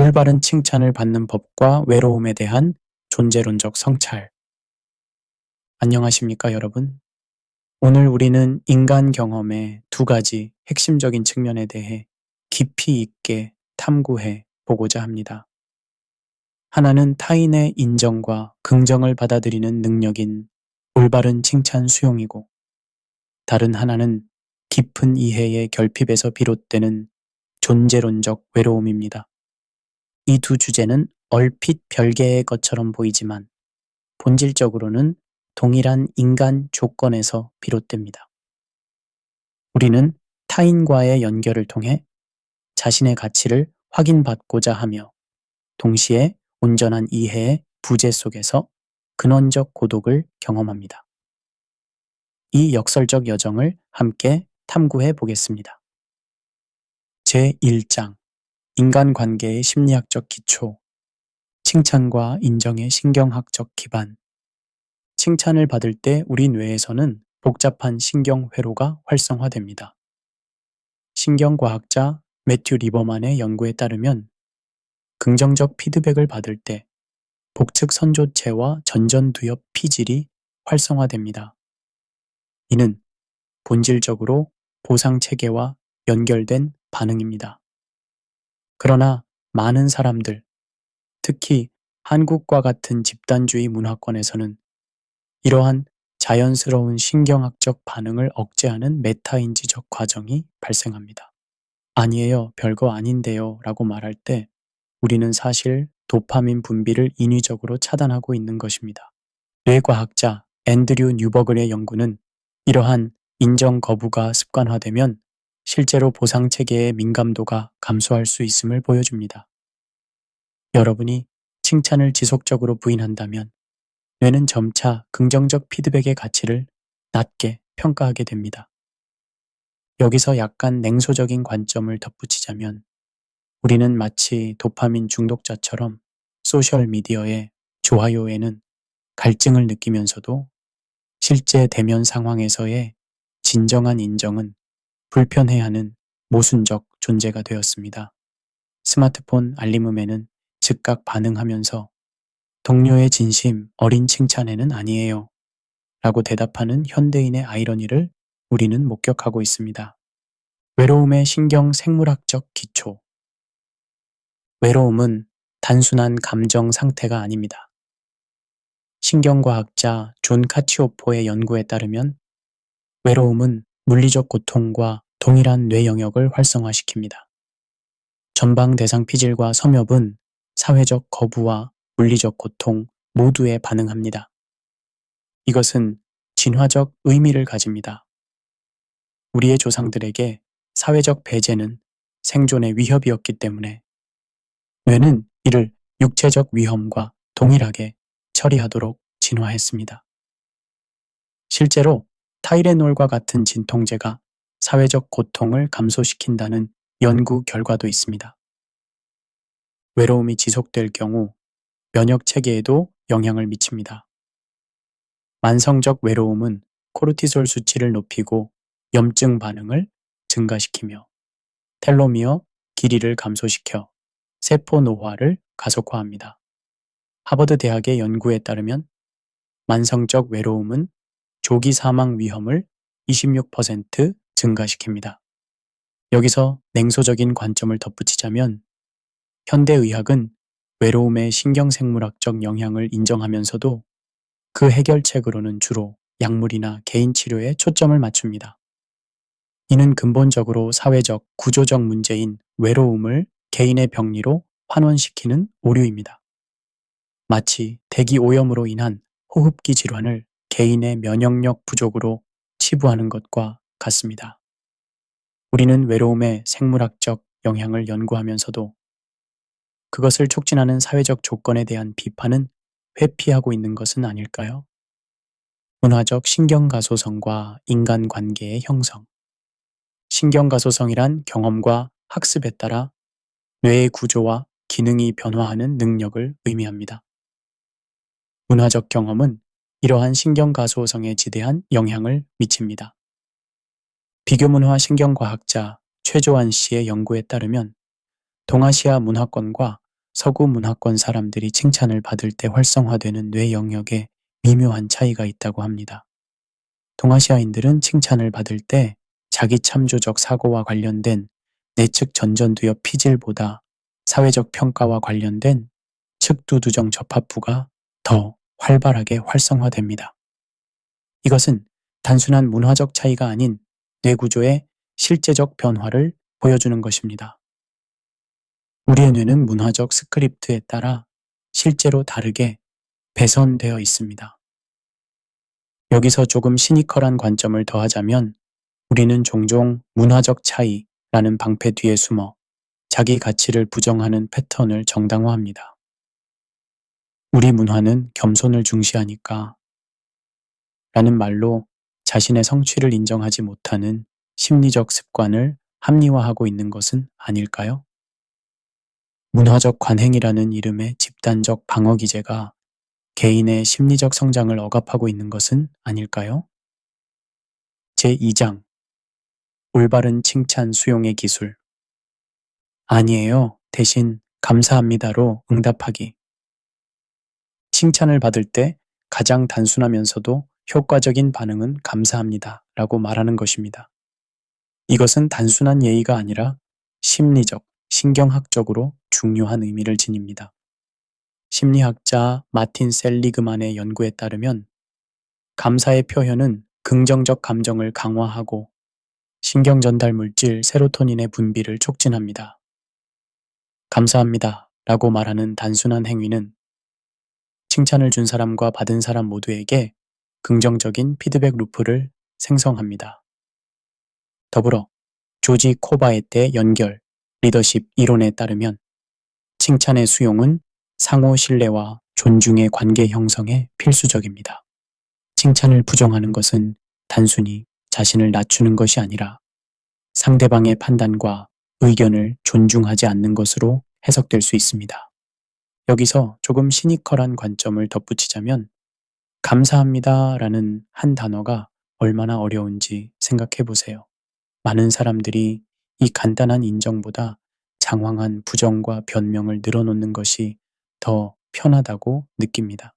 올바른 칭찬을 받는 법과 외로움에 대한 존재론적 성찰. 안녕하십니까, 여러분? 오늘 우리는 인간 경험의 두 가지 핵심적인 측면에 대해 깊이 있게 탐구해 보고자 합니다. 하나는 타인의 인정과 긍정을 받아들이는 능력인 올바른 칭찬 수용이고, 다른 하나는 깊은 이해의 결핍에서 비롯되는 존재론적 외로움입니다. 이 두 주제는 얼핏 별개의 것처럼 보이지만 본질적으로는 동일한 인간 조건에서 비롯됩니다. 우리는 타인과의 연결을 통해 자신의 가치를 확인받고자 하며 동시에 온전한 이해의 부재 속에서 근원적 고독을 경험합니다. 이 역설적 여정을 함께 탐구해 보겠습니다. 제1장 인간관계의 심리학적 기초, 칭찬과 인정의 신경학적 기반. 칭찬을 받을 때 우리 뇌에서는 복잡한 신경회로가 활성화됩니다. 신경과학자 매튜 리버만의 연구에 따르면 긍정적 피드백을 받을 때 복측 선조체와 전전두엽 피질이 활성화됩니다. 이는 본질적으로 보상 체계와 연결된 반응입니다. 그러나 많은 사람들, 특히 한국과 같은 집단주의 문화권에서는 이러한 자연스러운 신경학적 반응을 억제하는 메타인지적 과정이 발생합니다. 아니에요, 별거 아닌데요 라고 말할 때 우리는 사실 도파민 분비를 인위적으로 차단하고 있는 것입니다. 뇌과학자 앤드류 뉴버글의 연구는 이러한 인정 거부가 습관화되면 실제로 보상체계의 민감도가 감소할 수 있음을 보여줍니다. 여러분이 칭찬을 지속적으로 부인한다면 뇌는 점차 긍정적 피드백의 가치를 낮게 평가하게 됩니다. 여기서 약간 냉소적인 관점을 덧붙이자면 우리는 마치 도파민 중독자처럼 소셜미디어의 좋아요에는 갈증을 느끼면서도 실제 대면 상황에서의 진정한 인정은 불편해하는 모순적 존재가 되었습니다. 스마트폰 알림음에는 즉각 반응하면서 동료의 진심, 어린 칭찬에는 아니에요 라고 대답하는 현대인의 아이러니를 우리는 목격하고 있습니다. 외로움의 신경 생물학적 기초. 외로움은 단순한 감정 상태가 아닙니다. 신경과학자 존 카치오포의 연구에 따르면 외로움은 물리적 고통과 동일한 뇌 영역을 활성화시킵니다. 전방 대상 피질과 섬엽은 사회적 거부와 물리적 고통 모두에 반응합니다. 이것은 진화적 의미를 가집니다. 우리의 조상들에게 사회적 배제는 생존의 위협이었기 때문에 뇌는 이를 육체적 위험과 동일하게 처리하도록 진화했습니다. 실제로 타이레놀과 같은 진통제가 사회적 고통을 감소시킨다는 연구 결과도 있습니다. 외로움이 지속될 경우 면역 체계에도 영향을 미칩니다. 만성적 외로움은 코르티솔 수치를 높이고 염증 반응을 증가시키며 텔로미어 길이를 감소시켜 세포 노화를 가속화합니다. 하버드 대학의 연구에 따르면 만성적 외로움은 조기 사망 위험을 26% 증가시킵니다. 여기서 냉소적인 관점을 덧붙이자면 현대의학은 외로움의 신경생물학적 영향을 인정하면서도 그 해결책으로는 주로 약물이나 개인 치료에 초점을 맞춥니다. 이는 근본적으로 사회적, 구조적 문제인 외로움을 개인의 병리로 환원시키는 오류입니다. 마치 대기 오염으로 인한 호흡기 질환을 개인의 면역력 부족으로 치부하는 것과 같습니다. 우리는 외로움의 생물학적 영향을 연구하면서도 그것을 촉진하는 사회적 조건에 대한 비판은 회피하고 있는 것은 아닐까요? 문화적 신경가소성과 인간관계의 형성. 신경가소성이란 경험과 학습에 따라 뇌의 구조와 기능이 변화하는 능력을 의미합니다. 문화적 경험은 이러한 신경가소성에 지대한 영향을 미칩니다. 비교문화 신경과학자 최조한 씨의 연구에 따르면 동아시아 문화권과 서구 문화권 사람들이 칭찬을 받을 때 활성화되는 뇌 영역에 미묘한 차이가 있다고 합니다. 동아시아인들은 칭찬을 받을 때 자기 참조적 사고와 관련된 내측 전전두엽 피질보다 사회적 평가와 관련된 측두두정 접합부가 더 활발하게 활성화됩니다. 이것은 단순한 문화적 차이가 아닌 뇌구조의 실제적 변화를 보여주는 것입니다. 우리의 뇌는 문화적 스크립트에 따라 실제로 다르게 배선되어 있습니다. 여기서 조금 시니컬한 관점을 더하자면 우리는 종종 문화적 차이라는 방패 뒤에 숨어 자기 가치를 부정하는 패턴을 정당화합니다. 우리 문화는 겸손을 중시하니까 라는 말로 자신의 성취를 인정하지 못하는 심리적 습관을 합리화하고 있는 것은 아닐까요? 문화적 관행이라는 이름의 집단적 방어 기제가 개인의 심리적 성장을 억압하고 있는 것은 아닐까요? 제2장 올바른 칭찬 수용의 기술. 아니에요. 대신 감사합니다로 응답하기. 칭찬을 받을 때 가장 단순하면서도 효과적인 반응은 감사합니다 라고 말하는 것입니다. 이것은 단순한 예의가 아니라 심리적, 신경학적으로 중요한 의미를 지닙니다. 심리학자 마틴 셀리그만의 연구에 따르면 감사의 표현은 긍정적 감정을 강화하고 신경 전달 물질 세로토닌의 분비를 촉진합니다. 감사합니다 라고 말하는 단순한 행위는 칭찬을 준 사람과 받은 사람 모두에게 긍정적인 피드백 루프를 생성합니다. 더불어 조지 코바에트의 연결, 리더십 이론에 따르면 칭찬의 수용은 상호 신뢰와 존중의 관계 형성에 필수적입니다. 칭찬을 부정하는 것은 단순히 자신을 낮추는 것이 아니라 상대방의 판단과 의견을 존중하지 않는 것으로 해석될 수 있습니다. 여기서 조금 시니컬한 관점을 덧붙이자면 감사합니다 라는 한 단어가 얼마나 어려운지 생각해 보세요. 많은 사람들이 이 간단한 인정보다 장황한 부정과 변명을 늘어놓는 것이 더 편하다고 느낍니다.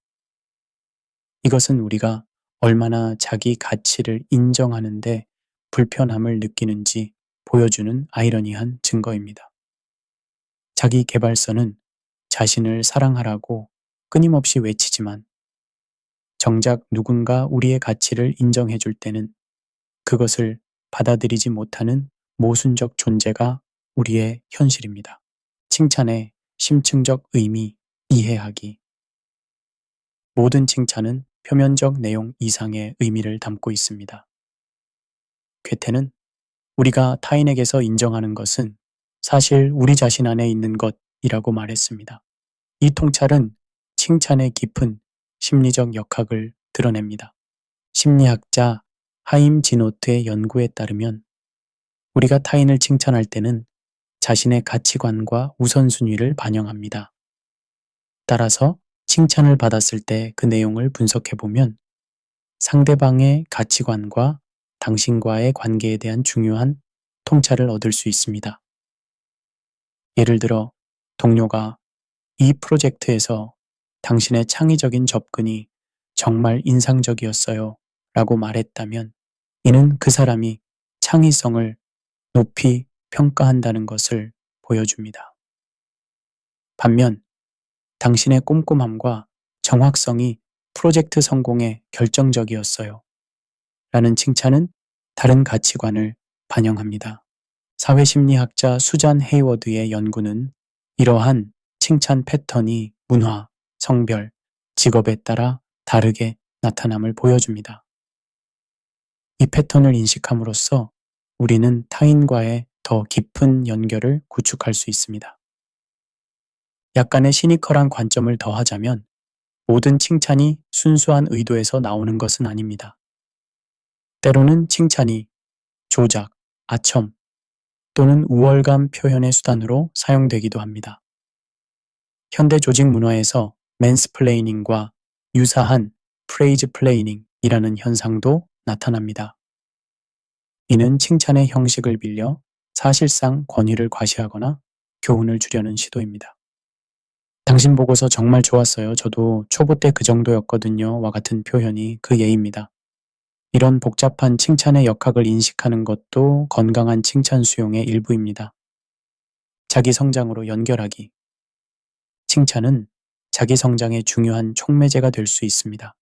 이것은 우리가 얼마나 자기 가치를 인정하는데 불편함을 느끼는지 보여주는 아이러니한 증거입니다. 자기 개발서는 자신을 사랑하라고 끊임없이 외치지만 정작 누군가 우리의 가치를 인정해 줄 때는 그것을 받아들이지 못하는 모순적 존재가 우리의 현실입니다. 칭찬의 심층적 의미 이해하기. 모든 칭찬은 표면적 내용 이상의 의미를 담고 있습니다. 괴테는 우리가 타인에게서 인정하는 것은 사실 우리 자신 안에 있는 것이라고 말했습니다. 이 통찰은 칭찬의 깊은 심리적 역학을 드러냅니다. 심리학자 하임 지노트의 연구에 따르면 우리가 타인을 칭찬할 때는 자신의 가치관과 우선순위를 반영합니다. 따라서 칭찬을 받았을 때 그 내용을 분석해보면 상대방의 가치관과 당신과의 관계에 대한 중요한 통찰을 얻을 수 있습니다. 예를 들어 동료가 이 프로젝트에서 당신의 창의적인 접근이 정말 인상적이었어요 라고 말했다면 이는 그 사람이 창의성을 높이 평가한다는 것을 보여줍니다. 반면 당신의 꼼꼼함과 정확성이 프로젝트 성공에 결정적이었어요 라는 칭찬은 다른 가치관을 반영합니다. 사회심리학자 수잔 헤이워드의 연구는 이러한 칭찬 패턴이 문화, 성별, 직업에 따라 다르게 나타남을 보여줍니다. 이 패턴을 인식함으로써 우리는 타인과의 더 깊은 연결을 구축할 수 있습니다. 약간의 시니컬한 관점을 더하자면 모든 칭찬이 순수한 의도에서 나오는 것은 아닙니다. 때로는 칭찬이 조작, 아첨 또는 우월감 표현의 수단으로 사용되기도 합니다. 현대 조직 문화에서 맨스플레이닝과 유사한 프레이즈 플레이닝이라는 현상도 나타납니다. 이는 칭찬의 형식을 빌려 사실상 권위를 과시하거나 교훈을 주려는 시도입니다. 당신 보고서 정말 좋았어요. 저도 초보 때 그 정도였거든요. 와 같은 표현이 그 예입니다. 이런 복잡한 칭찬의 역학을 인식하는 것도 건강한 칭찬 수용의 일부입니다. 자기 성장으로 연결하기. 칭찬은 자기 성장의 중요한 촉매제가 될 수 있습니다.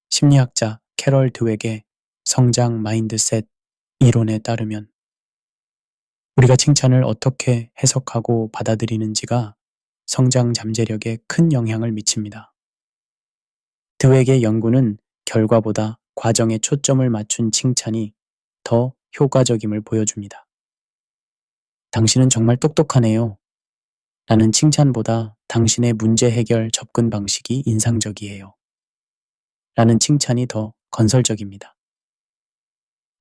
심리학자 캐럴 드웩의 성장 마인드셋 이론에 따르면 우리가 칭찬을 어떻게 해석하고 받아들이는지가 성장 잠재력에 큰 영향을 미칩니다. 드웩의 연구는 결과보다 과정에 초점을 맞춘 칭찬이 더 효과적임을 보여줍니다. 당신은 정말 똑똑하네요. 라는 칭찬보다 당신의 문제 해결 접근 방식이 인상적이에요. 라는 칭찬이 더 건설적입니다.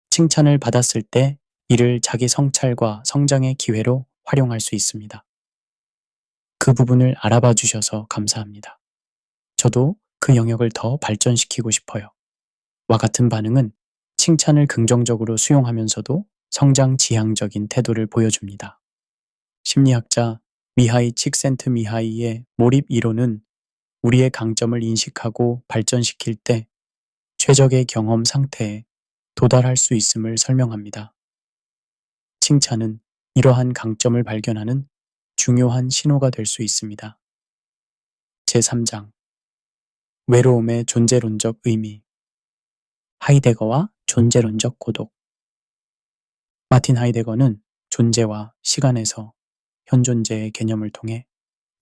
칭찬을 받았을 때 이를 자기 성찰과 성장의 기회로 활용할 수 있습니다. 그 부분을 알아봐 주셔서 감사합니다. 저도 그 영역을 더 발전시키고 싶어요. 와 같은 반응은 칭찬을 긍정적으로 수용하면서도 성장 지향적인 태도를 보여줍니다. 심리학자 미하이 칙센트미하이의 몰입 이론은 우리의 강점을 인식하고 발전시킬 때 최적의 경험 상태에 도달할 수 있음을 설명합니다. 칭찬은 이러한 강점을 발견하는 중요한 신호가 될 수 있습니다. 제3장 외로움의 존재론적 의미. 하이데거와 존재론적 고독. 마틴 하이데거는 존재와 시간에서 현존재의 개념을 통해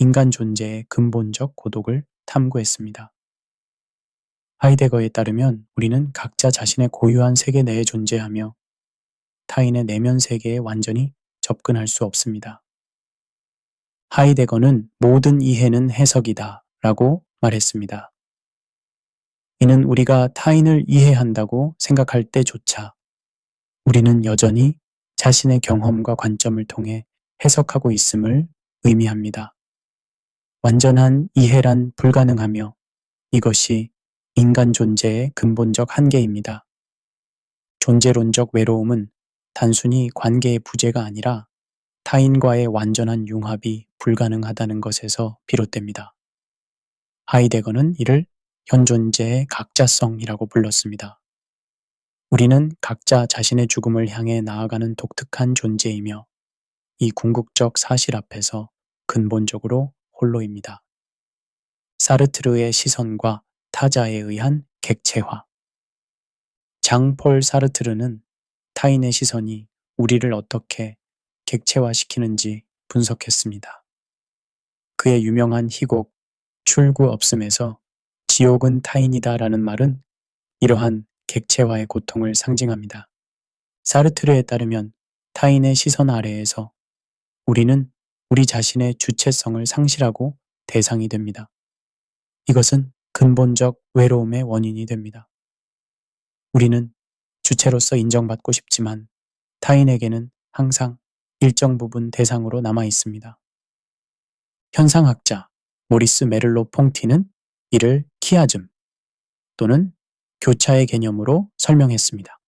인간 존재의 근본적 고독을 탐구했습니다. 하이데거에 따르면 우리는 각자 자신의 고유한 세계 내에 존재하며 타인의 내면 세계에 완전히 접근할 수 없습니다. 하이데거는 모든 이해는 해석이다 라고 말했습니다. 이는 우리가 타인을 이해한다고 생각할 때조차 우리는 여전히 자신의 경험과 관점을 통해 해석하고 있음을 의미합니다. 완전한 이해란 불가능하며 이것이 인간 존재의 근본적 한계입니다. 존재론적 외로움은 단순히 관계의 부재가 아니라 타인과의 완전한 융합이 불가능하다는 것에서 비롯됩니다. 하이데거는 이를 현존재의 각자성이라고 불렀습니다. 우리는 각자 자신의 죽음을 향해 나아가는 독특한 존재이며 이 궁극적 사실 앞에서 근본적으로 홀로입니다. 사르트르의 시선과 타자에 의한 객체화. 장폴 사르트르는 타인의 시선이 우리를 어떻게 객체화시키는지 분석했습니다. 그의 유명한 희곡 출구 없음에서 지옥은 타인이다 라는 말은 이러한 객체화의 고통을 상징합니다. 사르트르에 따르면 타인의 시선 아래에서 우리는 우리 자신의 주체성을 상실하고 대상이 됩니다. 이것은 근본적 외로움의 원인이 됩니다. 우리는 주체로서 인정받고 싶지만 타인에게는 항상 일정 부분 대상으로 남아 있습니다. 현상학자 모리스 메를로 퐁티는 이를 키아즘 또는 교차의 개념으로 설명했습니다.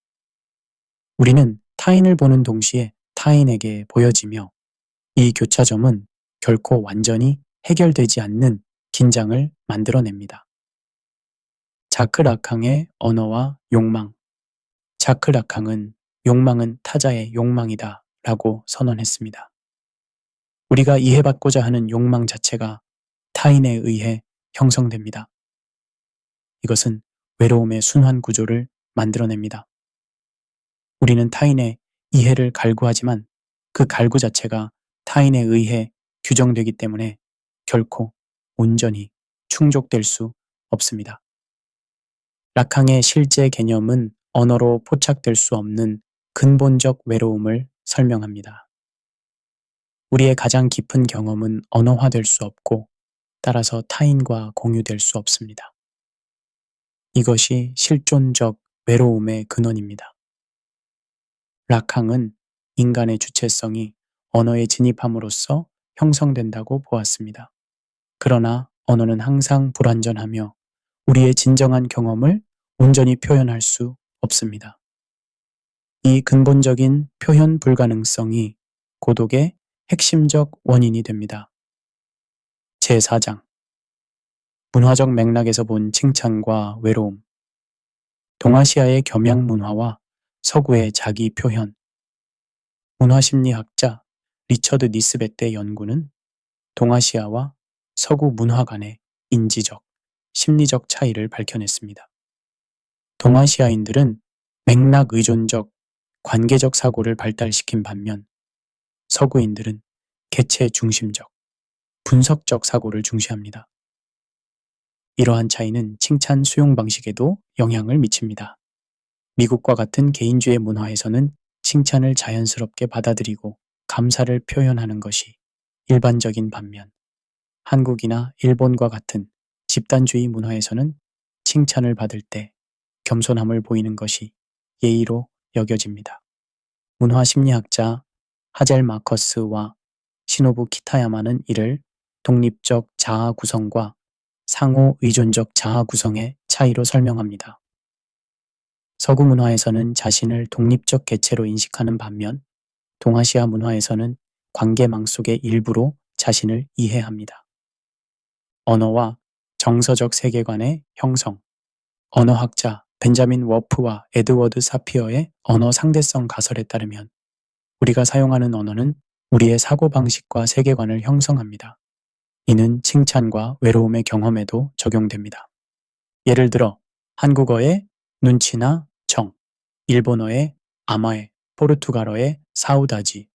우리는 타인을 보는 동시에 타인에게 보여지며 이 교차점은 결코 완전히 해결되지 않는 긴장을 만들어냅니다. 자크 라캉의 언어와 욕망. 자크 라캉은 욕망은 타자의 욕망이다 라고 선언했습니다. 우리가 이해받고자 하는 욕망 자체가 타인에 의해 형성됩니다. 이것은 외로움의 순환 구조를 만들어냅니다. 우리는 타인의 이해를 갈구하지만 그 갈구 자체가 타인에 의해 규정되기 때문에 결코 온전히 충족될 수 없습니다. 라캉의 실제 개념은 언어로 포착될 수 없는 근본적 외로움을 설명합니다. 우리의 가장 깊은 경험은 언어화될 수 없고 따라서 타인과 공유될 수 없습니다. 이것이 실존적 외로움의 근원입니다. 라캉은 인간의 주체성이 언어에 진입함으로써 형성된다고 보았습니다. 그러나 언어는 항상 불완전하며 우리의 진정한 경험을 온전히 표현할 수 없습니다. 이 근본적인 표현 불가능성이 고독의 핵심적 원인이 됩니다. 제4장 문화적 맥락에서 본 칭찬과 외로움. 동아시아의 겸양 문화와 서구의 자기 표현. 문화심리학자 리처드 니스베떼 연구는 동아시아와 서구 문화 간의 인지적, 심리적 차이를 밝혀냈습니다. 동아시아인들은 맥락 의존적, 관계적 사고를 발달시킨 반면 서구인들은 개체 중심적, 분석적 사고를 중시합니다. 이러한 차이는 칭찬 수용 방식에도 영향을 미칩니다. 미국과 같은 개인주의 문화에서는 칭찬을 자연스럽게 받아들이고 감사를 표현하는 것이 일반적인 반면 한국이나 일본과 같은 집단주의 문화에서는 칭찬을 받을 때 겸손함을 보이는 것이 예의로 여겨집니다. 문화심리학자 하젤 마커스와 시노부 키타야마는 이를 독립적 자아 구성과 상호 의존적 자아 구성의 차이로 설명합니다. 서구 문화에서는 자신을 독립적 개체로 인식하는 반면 동아시아 문화에서는 관계망 속의 일부로 자신을 이해합니다. 언어와 정서적 세계관의 형성. 언어학자 벤자민 워프와 에드워드 사피어의 언어 상대성 가설에 따르면 우리가 사용하는 언어는 우리의 사고방식과 세계관을 형성합니다. 이는 칭찬과 외로움의 경험에도 적용됩니다. 예를 들어 한국어의 눈치나 정, 일본어의 아마에, 포르투갈어의 사우다지,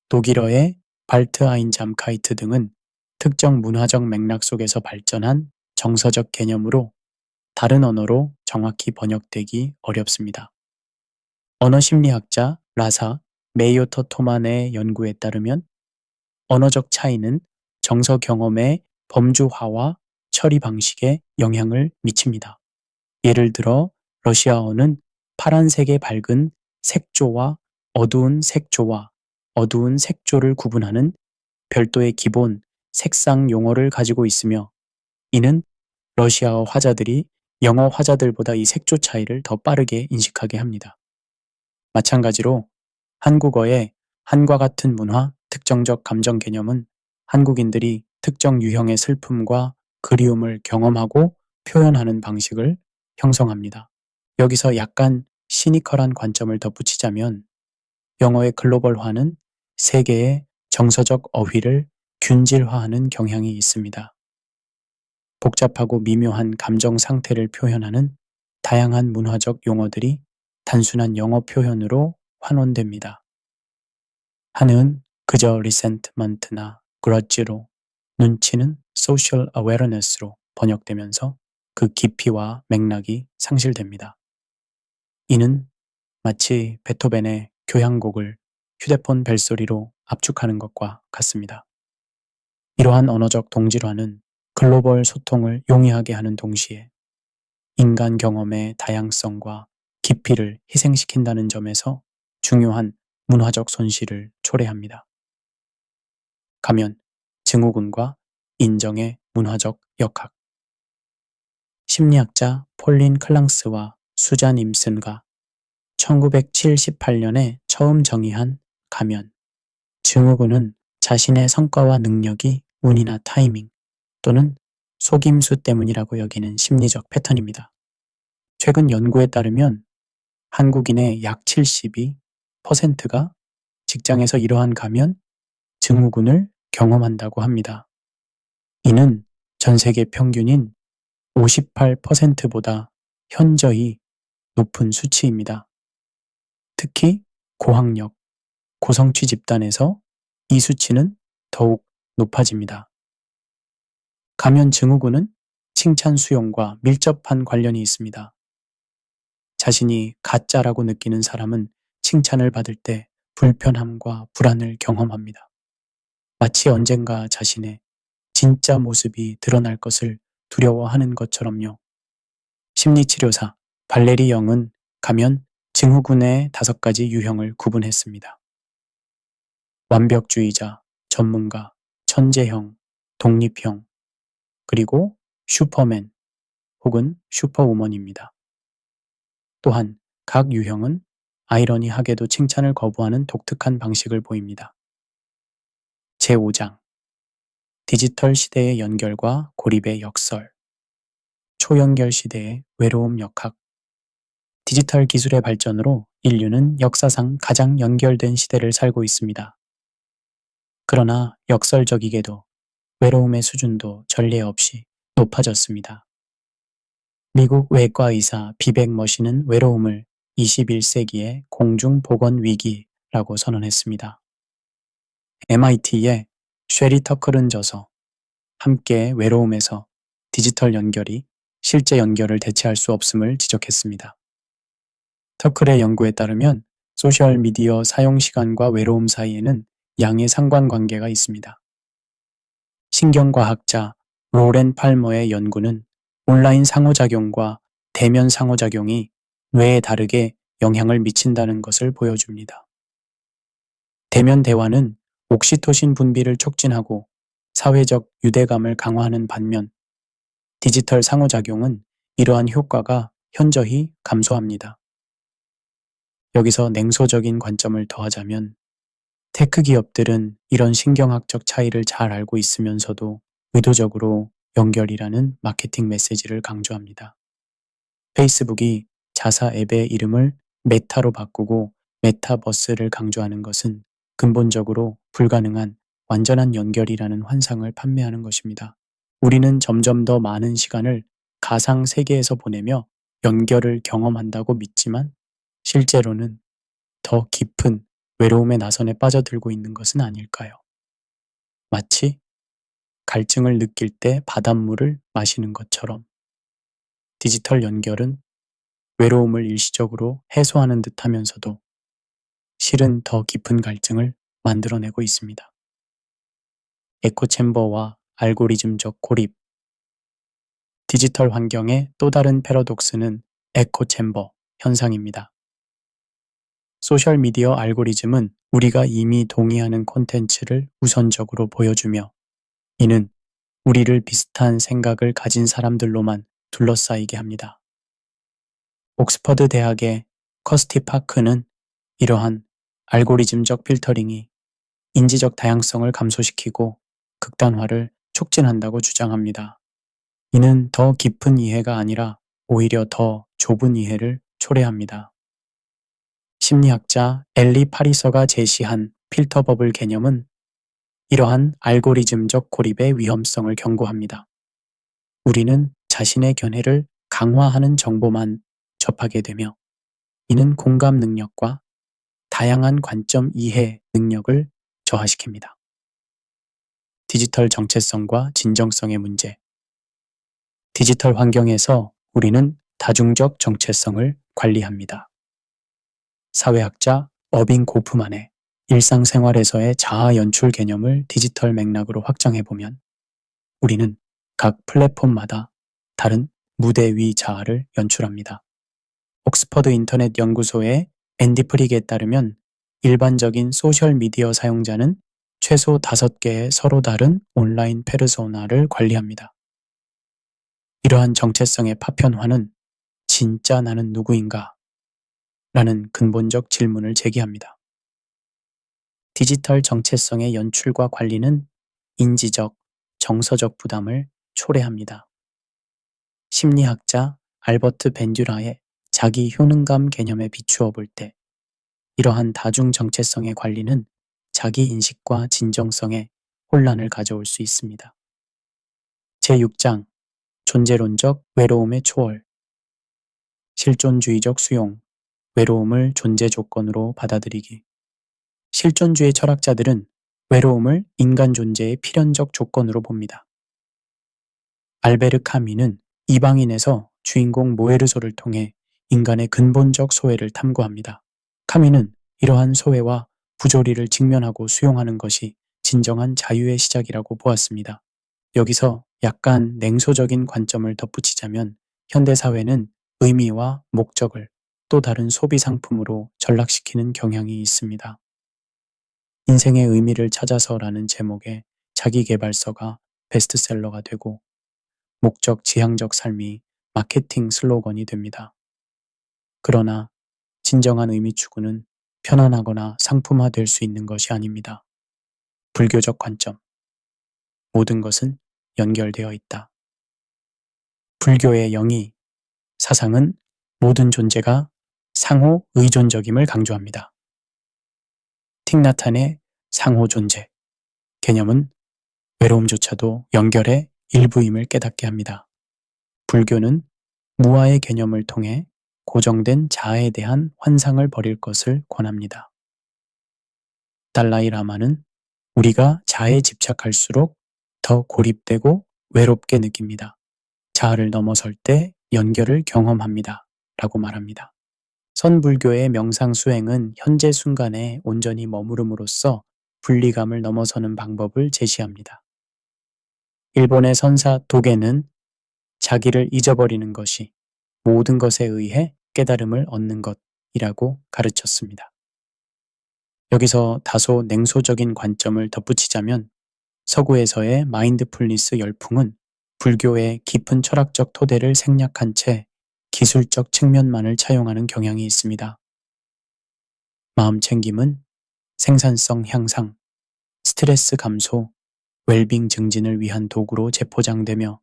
독일어의 발트아인잠카이트 등은 특정 문화적 맥락 속에서 발전한 정서적 개념으로 다른 언어로 정확히 번역되기 어렵습니다. 언어심리학자 라사 메이오터 토만의 연구에 따르면 언어적 차이는 정서 경험의 범주화와 처리 방식에 영향을 미칩니다. 예를 들어 러시아어는 파란색의 밝은 색조와 어두운 색조와 어두운 색조를 구분하는 별도의 기본 색상 용어를 가지고 있으며 이는 러시아어 화자들이 영어 화자들보다 이 색조 차이를 더 빠르게 인식하게 합니다. 마찬가지로 한국어의 한과 같은 문화, 특정적 감정 개념은 한국인들이 특정 유형의 슬픔과 그리움을 경험하고 표현하는 방식을 형성합니다. 여기서 약간 시니컬한 관점을 덧붙이자면 영어의 글로벌화는 세계의 정서적 어휘를 균질화하는 경향이 있습니다. 복잡하고 미묘한 감정 상태를 표현하는 다양한 문화적 용어들이 단순한 영어 표현으로 환원됩니다. 한은 그저 resentment나 grudge로, 눈치는 social awareness로 번역되면서 그 깊이와 맥락이 상실됩니다. 이는 마치 베토벤의 교향곡을 휴대폰 벨소리로 압축하는 것과 같습니다. 이러한 언어적 동질화는 글로벌 소통을 용이하게 하는 동시에 인간 경험의 다양성과 깊이를 희생시킨다는 점에서 중요한 문화적 손실을 초래합니다. 가면, 증후군과 인정의 문화적 역학. 심리학자 폴린 클랑스와 수잔 임슨가 1978년에 처음 정의한 가면, 증후군은 자신의 성과와 능력이 운이나 타이밍 또는 속임수 때문이라고 여기는 심리적 패턴입니다. 최근 연구에 따르면 한국인의 약 72%가 직장에서 이러한 가면, 증후군을 경험한다고 합니다. 이는 전 세계 평균인 58%보다 현저히 높은 수치입니다. 특히 고학력, 고성취 집단에서 이 수치는 더욱 높아집니다. 가면 증후군은 칭찬 수용과 밀접한 관련이 있습니다. 자신이 가짜라고 느끼는 사람은 칭찬을 받을 때 불편함과 불안을 경험합니다. 마치 언젠가 자신의 진짜 모습이 드러날 것을 두려워하는 것처럼요. 심리치료사 발레리 영은 가면 증후군의 5가지 유형을 구분했습니다. 완벽주의자, 전문가, 천재형, 독립형, 그리고 슈퍼맨 혹은 슈퍼우먼입니다. 또한 각 유형은 아이러니하게도 칭찬을 거부하는 독특한 방식을 보입니다. 제5장 디지털 시대의 연결과 고립의 역설, 초연결 시대의 외로움 역학, 디지털 기술의 발전으로 인류는 역사상 가장 연결된 시대를 살고 있습니다. 그러나 역설적이게도 외로움의 수준도 전례 없이 높아졌습니다. 미국 외과 의사 비백 머신은 외로움을 21세기의 공중보건 위기라고 선언했습니다. MIT의 쉐리 터클은 저서 함께 외로움에서 디지털 연결이 실제 연결을 대체할 수 없음을 지적했습니다. 터클의 연구에 따르면 소셜미디어 사용 시간과 외로움 사이에는 양의 상관관계가 있습니다. 신경과학자 로렌 팔머의 연구는 온라인 상호작용과 대면 상호작용이 뇌에 다르게 영향을 미친다는 것을 보여줍니다. 대면 대화는 옥시토신 분비를 촉진하고 사회적 유대감을 강화하는 반면 디지털 상호작용은 이러한 효과가 현저히 감소합니다. 여기서 냉소적인 관점을 더하자면 테크 기업들은 이런 신경학적 차이를 잘 알고 있으면서도 의도적으로 연결이라는 마케팅 메시지를 강조합니다. 페이스북이 자사 앱의 이름을 메타로 바꾸고 메타버스를 강조하는 것은 근본적으로 불가능한 완전한 연결이라는 환상을 판매하는 것입니다. 우리는 점점 더 많은 시간을 가상 세계에서 보내며 연결을 경험한다고 믿지만 실제로는 더 깊은 외로움의 나선에 빠져들고 있는 것은 아닐까요? 마치 갈증을 느낄 때 바닷물을 마시는 것처럼 디지털 연결은 외로움을 일시적으로 해소하는 듯 하면서도 실은 더 깊은 갈증을 만들어내고 있습니다. 에코챔버와 알고리즘적 고립, 디지털 환경의 또 다른 패러독스는 에코챔버 현상입니다. 소셜미디어 알고리즘은 우리가 이미 동의하는 콘텐츠를 우선적으로 보여주며 이는 우리를 비슷한 생각을 가진 사람들로만 둘러싸이게 합니다. 옥스퍼드 대학의 커스티 파크는 이러한 알고리즘적 필터링이 인지적 다양성을 감소시키고 극단화를 촉진한다고 주장합니다. 이는 더 깊은 이해가 아니라 오히려 더 좁은 이해를 초래합니다. 심리학자 엘리 파리서가 제시한 필터 버블 개념은 이러한 알고리즘적 고립의 위험성을 경고합니다. 우리는 자신의 견해를 강화하는 정보만 접하게 되며 이는 공감 능력과 다양한 관점 이해 능력을 저하시킵니다. 디지털 정체성과 진정성의 문제. 디지털 환경에서 우리는 다중적 정체성을 관리합니다. 사회학자 어빙 고프만의 일상생활에서의 자아 연출 개념을 디지털 맥락으로 확장해보면 우리는 각 플랫폼마다 다른 무대 위 자아를 연출합니다. 옥스퍼드 인터넷 연구소의 앤디 프릭에 따르면 일반적인 소셜미디어 사용자는 최소 5개의 서로 다른 온라인 페르소나를 관리합니다. 이러한 정체성의 파편화는 진짜 나는 누구인가? 라는 근본적 질문을 제기합니다. 디지털 정체성의 연출과 관리는 인지적, 정서적 부담을 초래합니다. 심리학자 알버트 벤듀라의 자기 효능감 개념에 비추어 볼 때 이러한 다중 정체성의 관리는 자기 인식과 진정성에 혼란을 가져올 수 있습니다. 제6장 존재론적 외로움의 초월 실존주의적 수용 외로움을 존재 조건으로 받아들이기 실존주의 철학자들은 외로움을 인간 존재의 필연적 조건으로 봅니다. 알베르 카미는 이방인에서 주인공 모에르소를 통해 인간의 근본적 소외를 탐구합니다. 카미는 이러한 소외와 부조리를 직면하고 수용하는 것이 진정한 자유의 시작이라고 보았습니다. 여기서 약간 냉소적인 관점을 덧붙이자면 현대사회는 의미와 목적을 또 다른 소비 상품으로 전락시키는 경향이 있습니다. 인생의 의미를 찾아서라는 제목의 자기계발서가 베스트셀러가 되고 목적 지향적 삶이 마케팅 슬로건이 됩니다. 그러나 진정한 의미 추구는 편안하거나 상품화될 수 있는 것이 아닙니다. 불교적 관점. 모든 것은 연결되어 있다. 불교의 영이 사상은 모든 존재가 상호 의존적임을 강조합니다. 틱나탄의 상호 존재 개념은 외로움조차도 연결의 일부임을 깨닫게 합니다. 불교는 무아의 개념을 통해 고정된 자아에 대한 환상을 버릴 것을 권합니다. 달라이 라마는 우리가 자아에 집착할수록 더 고립되고 외롭게 느낍니다. 자아를 넘어설 때 연결을 경험합니다. 라고 말합니다. 선불교의 명상 수행은 현재 순간에 온전히 머무름으로써 분리감을 넘어서는 방법을 제시합니다. 일본의 선사 도게는 자기를 잊어버리는 것이 모든 것에 의해 깨달음을 얻는 것이라고 가르쳤습니다. 여기서 다소 냉소적인 관점을 덧붙이자면 서구에서의 마인드풀니스 열풍은 불교의 깊은 철학적 토대를 생략한 채 기술적 측면만을 차용하는 경향이 있습니다. 마음 챙김은 생산성 향상, 스트레스 감소, 웰빙 증진을 위한 도구로 재포장되며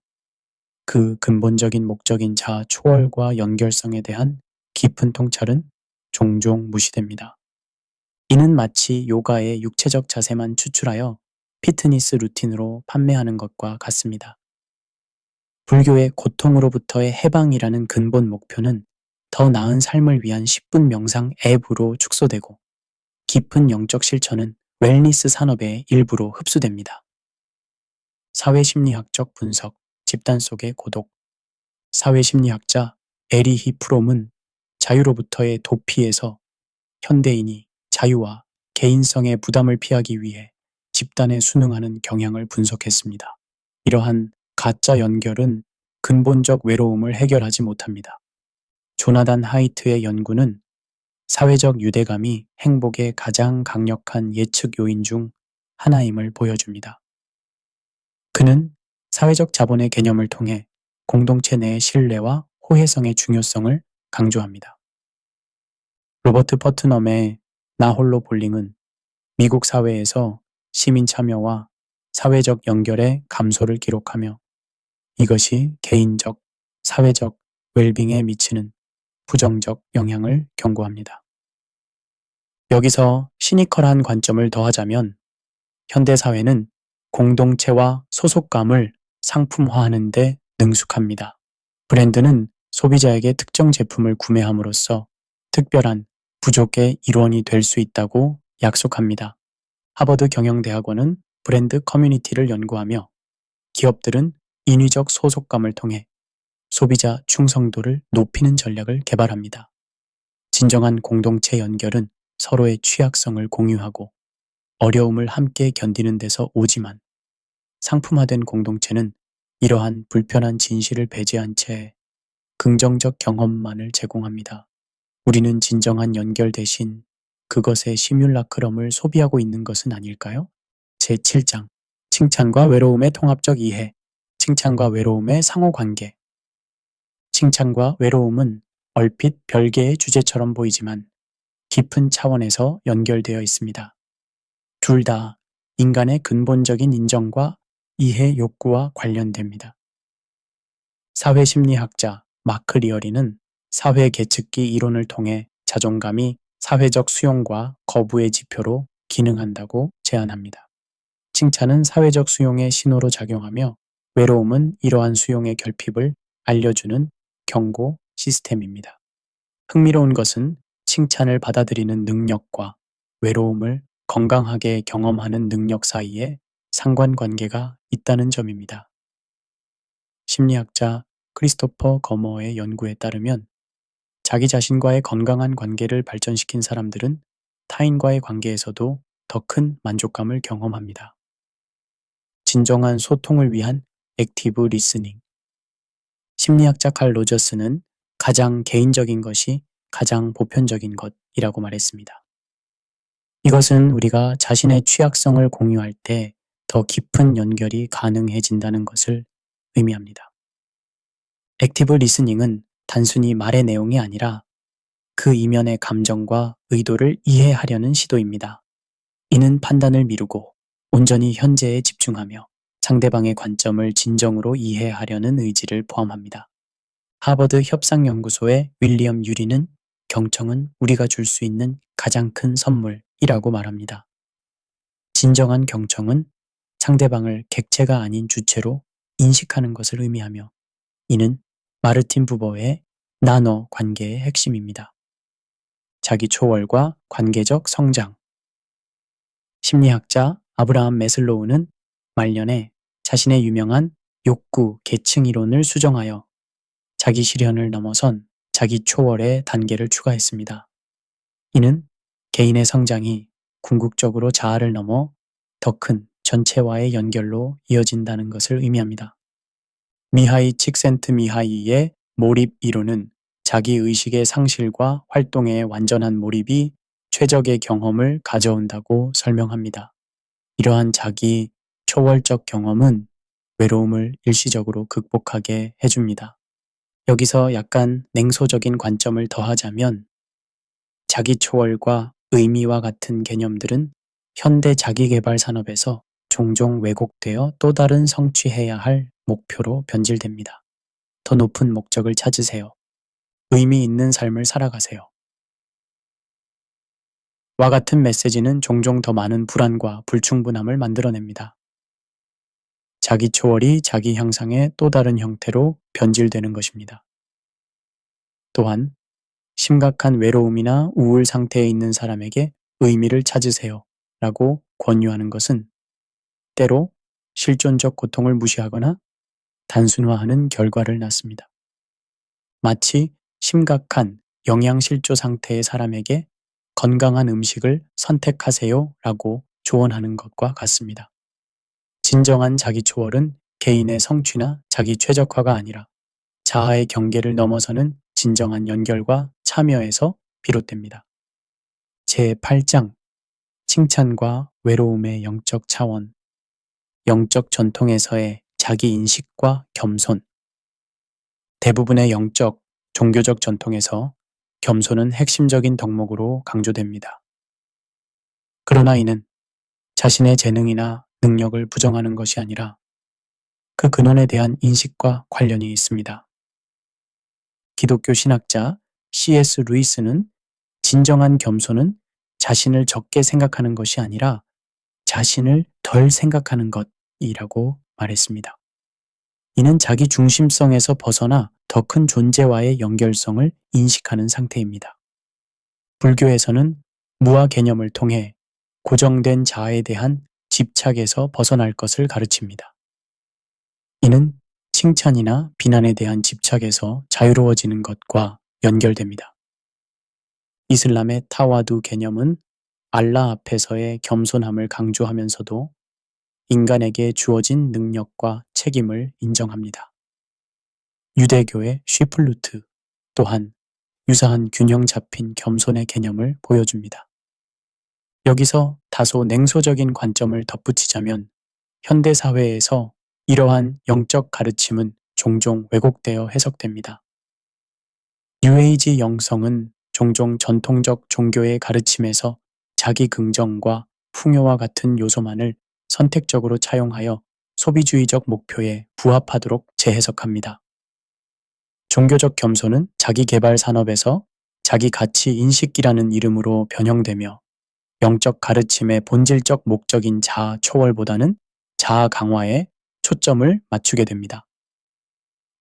그 근본적인 목적인 자아 초월과 연결성에 대한 깊은 통찰은 종종 무시됩니다. 이는 마치 요가의 육체적 자세만 추출하여 피트니스 루틴으로 판매하는 것과 같습니다. 불교의 고통으로부터의 해방이라는 근본 목표는 더 나은 삶을 위한 10분 명상 앱으로 축소되고 깊은 영적 실천은 웰니스 산업의 일부로 흡수됩니다. 사회심리학적 분석, 집단 속의 고독. 사회심리학자 에리히 프롬은 자유로부터의 도피에서 현대인이 자유와 개인성의 부담을 피하기 위해 집단에 순응하는 경향을 분석했습니다. 이러한 가짜 연결은 근본적 외로움을 해결하지 못합니다. 조나단 하이트의 연구는 사회적 유대감이 행복의 가장 강력한 예측 요인 중 하나임을 보여줍니다. 그는 사회적 자본의 개념을 통해 공동체 내의 신뢰와 호혜성의 중요성을 강조합니다. 로버트 퍼트넘의 나 홀로 볼링은 미국 사회에서 시민 참여와 사회적 연결의 감소를 기록하며 이것이 개인적, 사회적 웰빙에 미치는 부정적 영향을 경고합니다. 여기서 시니컬한 관점을 더하자면 현대사회는 공동체와 소속감을 상품화하는 데 능숙합니다. 브랜드는 소비자에게 특정 제품을 구매함으로써 특별한 부족의 일원이 될 수 있다고 약속합니다. 하버드 경영대학원은 브랜드 커뮤니티를 연구하며 기업들은 인위적 소속감을 통해 소비자 충성도를 높이는 전략을 개발합니다. 진정한 공동체 연결은 서로의 취약성을 공유하고 어려움을 함께 견디는 데서 오지만 상품화된 공동체는 이러한 불편한 진실을 배제한 채 긍정적 경험만을 제공합니다. 우리는 진정한 연결 대신 그것의 시뮬라크럼을 소비하고 있는 것은 아닐까요? 제7장 칭찬과 외로움의 통합적 이해. 칭찬과 외로움의 상호관계. 칭찬과 외로움은 얼핏 별개의 주제처럼 보이지만 깊은 차원에서 연결되어 있습니다. 둘 다 인간의 근본적인 인정과 이해 욕구와 관련됩니다. 사회심리학자 마크 리어리는 사회 계측기 이론을 통해 자존감이 사회적 수용과 거부의 지표로 기능한다고 제안합니다. 칭찬은 사회적 수용의 신호로 작용하며 외로움은 이러한 수용의 결핍을 알려주는 경고 시스템입니다. 흥미로운 것은 칭찬을 받아들이는 능력과 외로움을 건강하게 경험하는 능력 사이에 상관관계가 있다는 점입니다. 심리학자 크리스토퍼 거머의 연구에 따르면 자기 자신과의 건강한 관계를 발전시킨 사람들은 타인과의 관계에서도 더 큰 만족감을 경험합니다. 진정한 소통을 위한 액티브 리스닝. 심리학자 칼 로저스는 가장 개인적인 것이 가장 보편적인 것이라고 말했습니다. 이것은 우리가 자신의 취약성을 공유할 때 더 깊은 연결이 가능해진다는 것을 의미합니다. 액티브 리스닝은 단순히 말의 내용이 아니라 그 이면의 감정과 의도를 이해하려는 시도입니다. 이는 판단을 미루고 온전히 현재에 집중하며 상대방의 관점을 진정으로 이해하려는 의지를 포함합니다. 하버드 협상연구소의 윌리엄 유리는 경청은 우리가 줄 수 있는 가장 큰 선물이라고 말합니다. 진정한 경청은 상대방을 객체가 아닌 주체로 인식하는 것을 의미하며 이는 마르틴 부버의 나너 관계의 핵심입니다. 자기 초월과 관계적 성장. 심리학자 아브라함 매슬로우는 말년에 자신의 유명한 욕구 계층 이론을 수정하여 자기 실현을 넘어선 자기 초월의 단계를 추가했습니다. 이는 개인의 성장이 궁극적으로 자아를 넘어 더 큰 전체와의 연결로 이어진다는 것을 의미합니다. 미하이 칙센트미하이의 몰입 이론은 자기 의식의 상실과 활동의 완전한 몰입이 최적의 경험을 가져온다고 설명합니다. 이러한 자기 초월적 경험은 외로움을 일시적으로 극복하게 해줍니다. 여기서 약간 냉소적인 관점을 더하자면 자기 초월과 의미와 같은 개념들은 현대 자기계발 산업에서 종종 왜곡되어 또 다른 성취해야 할 목표로 변질됩니다. 더 높은 목적을 찾으세요. 의미 있는 삶을 살아가세요. 와 같은 메시지는 종종 더 많은 불안과 불충분함을 만들어냅니다. 자기 초월이 자기 향상의 또 다른 형태로 변질되는 것입니다. 또한 심각한 외로움이나 우울 상태에 있는 사람에게 의미를 찾으세요 라고 권유하는 것은 때로 실존적 고통을 무시하거나 단순화하는 결과를 낳습니다. 마치 심각한 영양실조 상태의 사람에게 건강한 음식을 선택하세요 라고 조언하는 것과 같습니다. 진정한 자기 초월은 개인의 성취나 자기 최적화가 아니라 자아의 경계를 넘어서는 진정한 연결과 참여에서 비롯됩니다. 제8장 칭찬과 외로움의 영적 차원. 영적 전통에서의 자기 인식과 겸손. 대부분의 영적, 종교적 전통에서 겸손은 핵심적인 덕목으로 강조됩니다. 그러나 이는 자신의 재능이나 능력을 부정하는 것이 아니라 그 근원에 대한 인식과 관련이 있습니다. 기독교 신학자 C.S. 루이스는 진정한 겸손은 자신을 적게 생각하는 것이 아니라 자신을 덜 생각하는 것이라고 말했습니다. 이는 자기 중심성에서 벗어나 더 큰 존재와의 연결성을 인식하는 상태입니다. 불교에서는 무아 개념을 통해 고정된 자아에 대한 집착에서 벗어날 것을 가르칩니다. 이는 칭찬이나 비난에 대한 집착에서 자유로워지는 것과 연결됩니다. 이슬람의 타와두 개념은 알라 앞에서의 겸손함을 강조하면서도 인간에게 주어진 능력과 책임을 인정합니다. 유대교의 쉬플루트 또한 유사한 균형 잡힌 겸손의 개념을 보여줍니다. 여기서 다소 냉소적인 관점을 덧붙이자면 현대사회에서 이러한 영적 가르침은 종종 왜곡되어 해석됩니다. 뉴에이지 영성은 종종 전통적 종교의 가르침에서 자기 긍정과 풍요와 같은 요소만을 선택적으로 차용하여 소비주의적 목표에 부합하도록 재해석합니다. 종교적 겸손은 자기 개발 산업에서 자기 가치 인식이라는 이름으로 변형되며 영적 가르침의 본질적 목적인 자아 초월보다는 자아 강화에 초점을 맞추게 됩니다.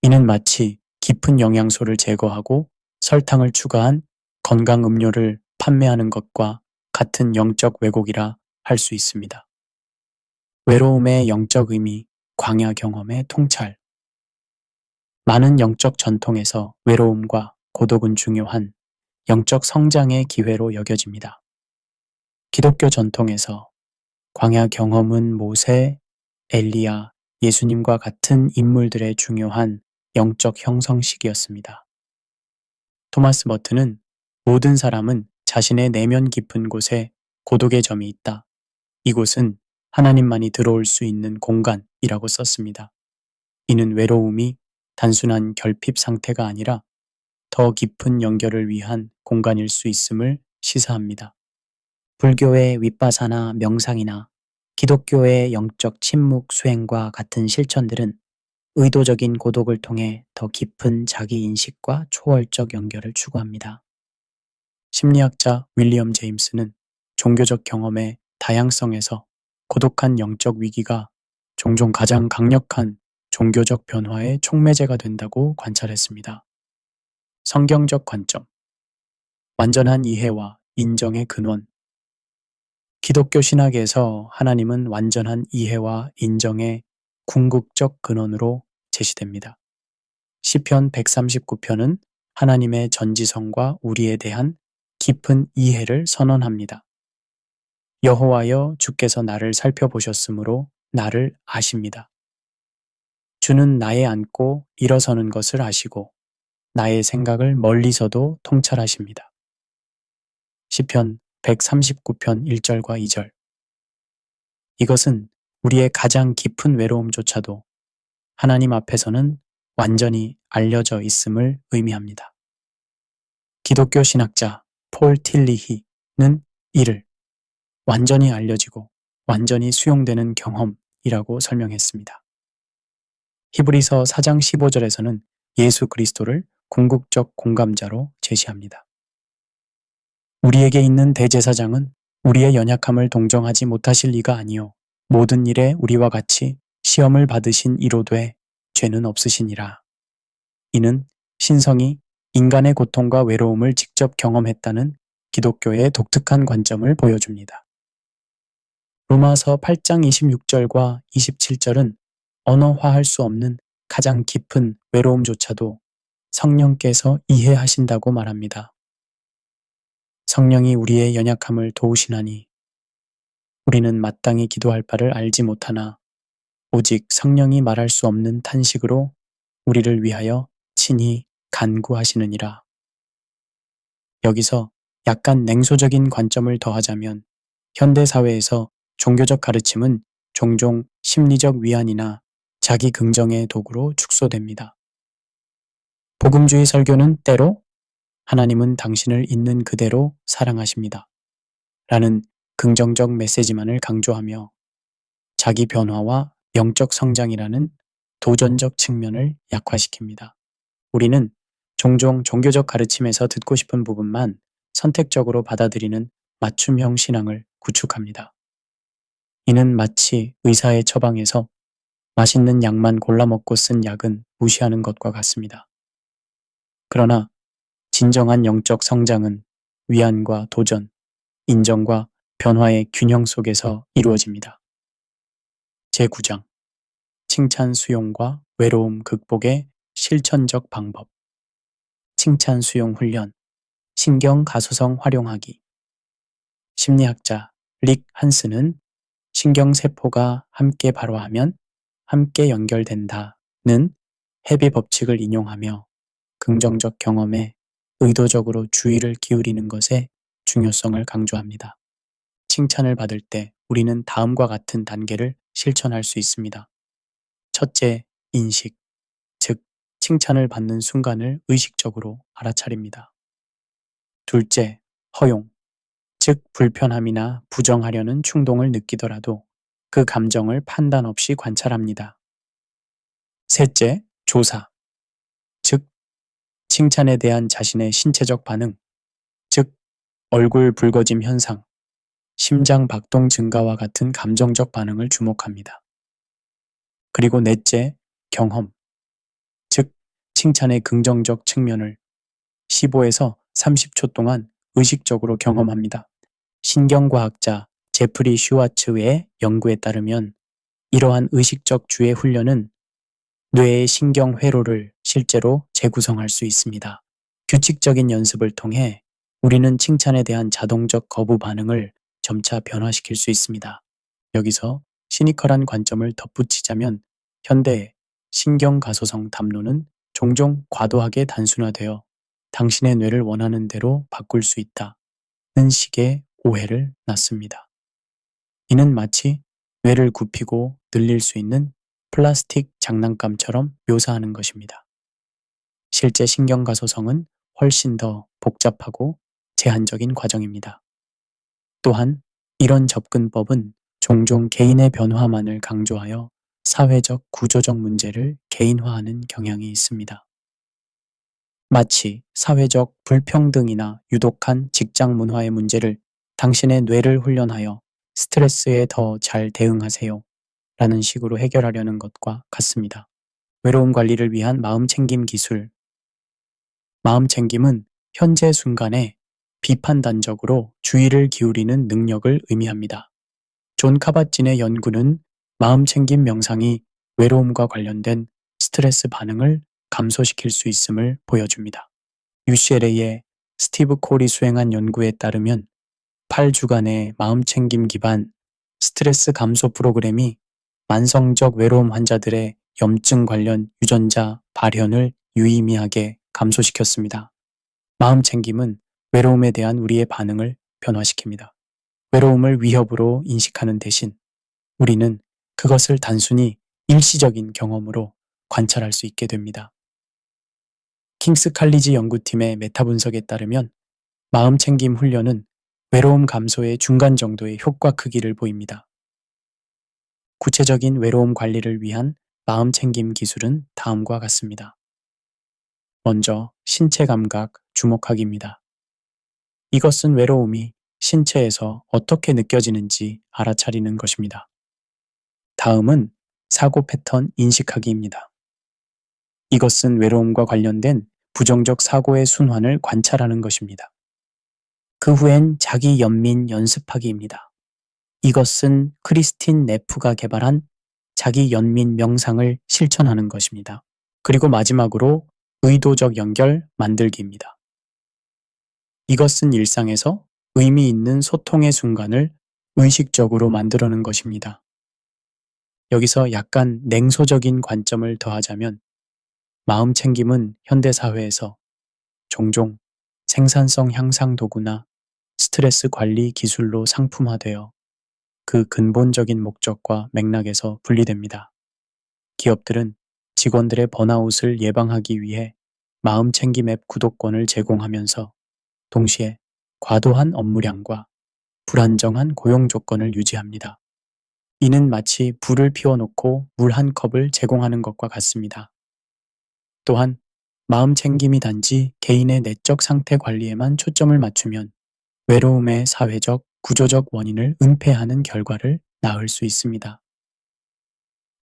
이는 마치 깊은 영양소를 제거하고 설탕을 추가한 건강 음료를 판매하는 것과 같은 영적 왜곡이라 할 수 있습니다. 외로움의 영적 의미, 광야 경험의 통찰. 많은 영적 전통에서 외로움과 고독은 중요한 영적 성장의 기회로 여겨집니다. 기독교 전통에서 광야 경험은 모세, 엘리야, 예수님과 같은 인물들의 중요한 영적 형성식이었습니다. 토마스 머튼은 모든 사람은 자신의 내면 깊은 곳에 고독의 점이 있다. 이곳은 하나님만이 들어올 수 있는 공간이라고 썼습니다. 이는 외로움이 단순한 결핍 상태가 아니라 더 깊은 연결을 위한 공간일 수 있음을 시사합니다. 불교의 윗바사나 명상이나 기독교의 영적 침묵 수행과 같은 실천들은 의도적인 고독을 통해 더 깊은 자기 인식과 초월적 연결을 추구합니다. 심리학자 윌리엄 제임스는 종교적 경험의 다양성에서 고독한 영적 위기가 종종 가장 강력한 종교적 변화의 촉매제가 된다고 관찰했습니다. 성경적 관점, 완전한 이해와 인정의 근원. 기독교 신학에서 하나님은 완전한 이해와 인정의 궁극적 근원으로 제시됩니다. 시편 139편은 하나님의 전지성과 우리에 대한 깊은 이해를 선언합니다. 여호와여 주께서 나를 살펴보셨으므로 나를 아십니다. 주는 나의 앉고 일어서는 것을 아시고 나의 생각을 멀리서도 통찰하십니다. 시편 139편 1절과 2절. 이것은 우리의 가장 깊은 외로움조차도 하나님 앞에서는 완전히 알려져 있음을 의미합니다. 기독교 신학자 폴 틸리히는 이를 완전히 알려지고 완전히 수용되는 경험이라고 설명했습니다. 히브리서 4장 15절에서는 예수 그리스도를 궁극적 공감자로 제시합니다. 우리에게 있는 대제사장은 우리의 연약함을 동정하지 못하실 리가 아니요 모든 일에 우리와 같이 시험을 받으신 이로돼 죄는 없으시니라. 이는 신성이 인간의 고통과 외로움을 직접 경험했다는 기독교의 독특한 관점을 보여줍니다. 로마서 8장 26절과 27절은 언어화할 수 없는 가장 깊은 외로움조차도 성령께서 이해하신다고 말합니다. 성령이 우리의 연약함을 도우시나니 우리는 마땅히 기도할 바를 알지 못하나 오직 성령이 말할 수 없는 탄식으로 우리를 위하여 친히 간구하시느니라. 여기서 약간 냉소적인 관점을 더하자면 현대 사회에서 종교적 가르침은 종종 심리적 위안이나 자기 긍정의 도구로 축소됩니다. 복음주의 설교는 때로 하나님은 당신을 있는 그대로 사랑하십니다. 라는 긍정적 메시지만을 강조하며 자기 변화와 영적 성장이라는 도전적 측면을 약화시킵니다. 우리는 종종 종교적 가르침에서 듣고 싶은 부분만 선택적으로 받아들이는 맞춤형 신앙을 구축합니다. 이는 마치 의사의 처방에서 맛있는 약만 골라 먹고 쓴 약은 무시하는 것과 같습니다. 그러나 진정한 영적 성장은 위안과 도전, 인정과 변화의 균형 속에서 이루어집니다. 제9장 칭찬 수용과 외로움 극복의 실천적 방법. 칭찬 수용 훈련, 신경 가소성 활용하기. 심리학자 릭 한스는 신경세포가 함께 발화하면 함께 연결된다는 헤비 법칙을 인용하며 긍정적 경험에 의도적으로 주의를 기울이는 것의 중요성을 강조합니다. 칭찬을 받을 때 우리는 다음과 같은 단계를 실천할 수 있습니다. 첫째, 인식, 즉 칭찬을 받는 순간을 의식적으로 알아차립니다. 둘째, 허용, 즉 불편함이나 부정하려는 충동을 느끼더라도 그 감정을 판단 없이 관찰합니다. 셋째, 조사, 즉 칭찬에 대한 자신의 신체적 반응, 즉 얼굴 붉어짐 현상, 심장 박동 증가와 같은 감정적 반응을 주목합니다. 그리고 넷째, 경험, 즉 칭찬의 긍정적 측면을 15에서 30초 동안 의식적으로 경험합니다. 신경과학자 제프리 슈와츠의 연구에 따르면 이러한 의식적 주의 훈련은 뇌의 신경 회로를 실제로 재구성할 수 있습니다. 규칙적인 연습을 통해 우리는 칭찬에 대한 자동적 거부 반응을 점차 변화시킬 수 있습니다. 여기서 시니컬한 관점을 덧붙이자면 현대의 신경가소성 담론은 종종 과도하게 단순화되어 당신의 뇌를 원하는 대로 바꿀 수 있다는 식의 오해를 낳습니다. 이는 마치 뇌를 굽히고 늘릴 수 있는 플라스틱 장난감처럼 묘사하는 것입니다. 실제 신경가소성은 훨씬 더 복잡하고 제한적인 과정입니다. 또한 이런 접근법은 종종 개인의 변화만을 강조하여 사회적 구조적 문제를 개인화하는 경향이 있습니다. 마치 사회적 불평등이나 유독한 직장 문화의 문제를 당신의 뇌를 훈련하여 스트레스에 더 잘 대응하세요 라는 식으로 해결하려는 것과 같습니다. 외로움 관리를 위한 마음챙김 기술. 마음챙김은 현재 순간에 비판단적으로 주의를 기울이는 능력을 의미합니다. 존 카바진의 연구는 마음챙김 명상이 외로움과 관련된 스트레스 반응을 감소시킬 수 있음을 보여줍니다. UCLA의 스티브 콜이 수행한 연구에 따르면 8주간의 마음챙김 기반 스트레스 감소 프로그램이 만성적 외로움 환자들의 염증 관련 유전자 발현을 유의미하게 감소시켰습니다. 마음챙김은 외로움에 대한 우리의 반응을 변화시킵니다. 외로움을 위협으로 인식하는 대신 우리는 그것을 단순히 일시적인 경험으로 관찰할 수 있게 됩니다. 킹스 칼리지 연구팀의 메타 분석에 따르면 마음챙김 훈련은 외로움 감소의 중간 정도의 효과 크기를 보입니다. 구체적인 외로움 관리를 위한 마음챙김 기술은 다음과 같습니다. 먼저 신체 감각 주목하기입니다. 이것은 외로움이 신체에서 어떻게 느껴지는지 알아차리는 것입니다. 다음은 사고 패턴 인식하기입니다. 이것은 외로움과 관련된 부정적 사고의 순환을 관찰하는 것입니다. 그 후엔 자기 연민 연습하기입니다. 이것은 크리스틴 네프가 개발한 자기 연민 명상을 실천하는 것입니다. 그리고 마지막으로 의도적 연결 만들기입니다. 이것은 일상에서 의미 있는 소통의 순간을 의식적으로 만들어낸 것입니다. 여기서 약간 냉소적인 관점을 더하자면 마음챙김은 현대사회에서 종종 생산성 향상 도구나 스트레스 관리 기술로 상품화되어 그 근본적인 목적과 맥락에서 분리됩니다. 기업들은 직원들의 번아웃을 예방하기 위해 마음챙김 앱 구독권을 제공하면서 동시에 과도한 업무량과 불안정한 고용 조건을 유지합니다. 이는 마치 불을 피워놓고 물 한 컵을 제공하는 것과 같습니다. 또한 마음챙김이 단지 개인의 내적 상태 관리에만 초점을 맞추면 외로움의 사회적, 구조적 원인을 은폐하는 결과를 낳을 수 있습니다.